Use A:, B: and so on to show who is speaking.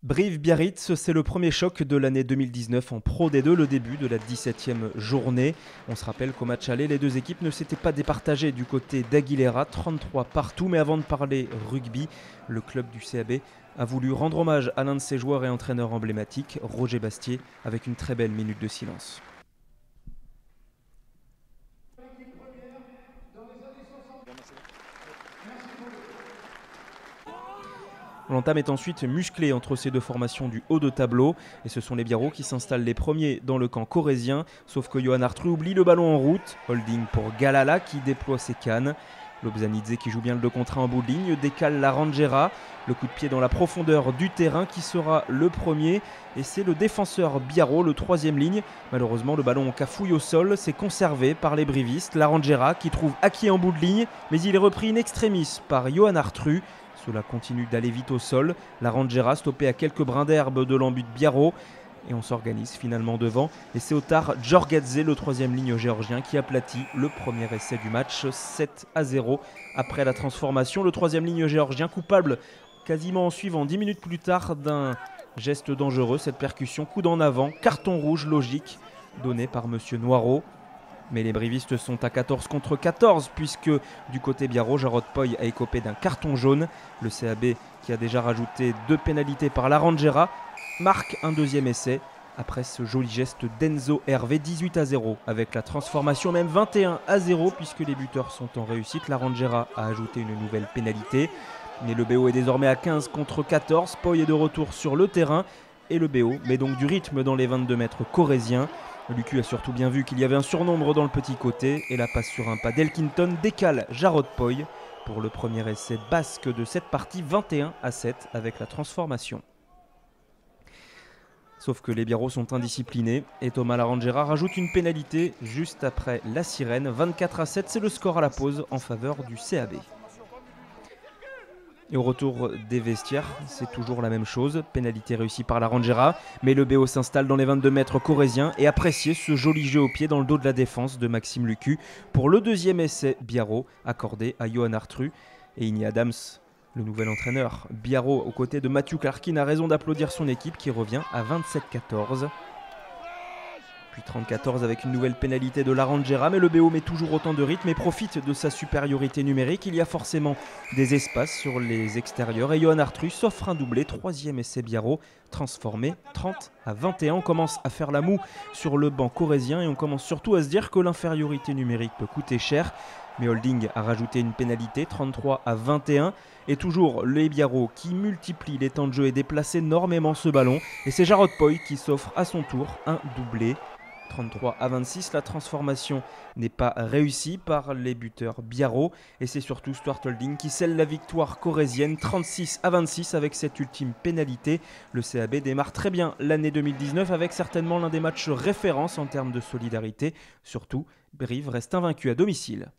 A: Brive-Biarritz, c'est le premier choc de l'année 2019 en Pro D2, le début de la 17e journée. On se rappelle qu'au match aller, les deux équipes ne s'étaient pas départagées du côté d'Aguilera, 33 partout. Mais avant de parler rugby, le club du CAB a voulu rendre hommage à l'un de ses joueurs et entraîneurs emblématiques, Roger Bastier, avec une très belle minute de silence. L'entame est ensuite musclée entre ces deux formations du haut de tableau et ce sont les Biarros qui s'installent les premiers dans le camp corrézien, sauf que Johan Artru oublie le ballon en route, holding pour Galala qui déploie ses cannes. Lobzanidze qui joue bien le 2 contre 1 en bout de ligne décale la Rangera, le coup de pied dans la profondeur du terrain qui sera le premier et c'est le défenseur Biarro, le troisième ligne. Malheureusement le ballon cafouille au sol, c'est conservé par les brivistes, la Rangera qui trouve Aki en bout de ligne mais il est repris in extremis par Johan Artru. Cela continue d'aller vite au sol, la Rangera stoppée à quelques brins d'herbe de l'embut de Biarro. Et on s'organise finalement devant. Et c'est Otar Djorgadze, le troisième ligne géorgien, qui aplatit le premier essai du match, 7-0 après la transformation. Le troisième ligne géorgien coupable quasiment en suivant 10 minutes plus tard d'un geste dangereux. Cette percussion, coup d'en avant, carton rouge logique donné par Monsieur Noirot. Mais les brivistes sont à 14 contre 14 puisque du côté Biarro, Jarod Poy a écopé d'un carton jaune. Le CAB qui a déjà rajouté 2 pénalités par la Rangera marque un deuxième essai après ce joli geste d'Enzo Hervé, 18-0 avec la transformation, même 21-0 puisque les buteurs sont en réussite. La Rangera a ajouté une nouvelle pénalité. Mais le BO est désormais à 15 contre 14. Poy est de retour sur le terrain et le BO met donc du rythme dans les 22 mètres corréziens. Lucu a surtout bien vu qu'il y avait un surnombre dans le petit côté et la passe sur un pas d'Elkington décale Jarod Poy pour le premier essai basque de cette partie, 21-7 avec la transformation. Sauf que les Biarros sont indisciplinés et Thomas Larangera rajoute une pénalité juste après la sirène. 24-7, c'est le score à la pause en faveur du CAB. Et au retour des vestiaires, c'est toujours la même chose. Pénalité réussie par la Rangera, mais le BO s'installe dans les 22 mètres corréziens et apprécier ce joli jeu au pied dans le dos de la défense de Maxime Lucu pour le deuxième essai Biarro accordé à Johan Artru. Et Igny Adams, le nouvel entraîneur Biarro aux côtés de Matthew Clarkin, a raison d'applaudir son équipe qui revient à 27-14. Puis 30-14 avec une nouvelle pénalité de la Rangera, mais le BO met toujours autant de rythme et profite de sa supériorité numérique. Il y a forcément des espaces sur les extérieurs et Johan Artru s'offre un doublé, troisième essai Biarro, transformé 30-21. On commence à faire la moue sur le banc corrézien et on commence surtout à se dire que l'infériorité numérique peut coûter cher. Mais Holding a rajouté une pénalité, 33-21. Et toujours les Biarros qui multiplient les temps de jeu et déplacent énormément ce ballon. Et c'est Jarod Poy qui s'offre à son tour un doublé. 33-26, la transformation n'est pas réussie par les buteurs Biarro et c'est surtout Stuart Holding qui scelle la victoire corrézienne 36-26 avec cette ultime pénalité. Le CAB démarre très bien l'année 2019 avec certainement l'un des matchs références en termes de solidarité. Surtout, Brive reste invaincu à domicile.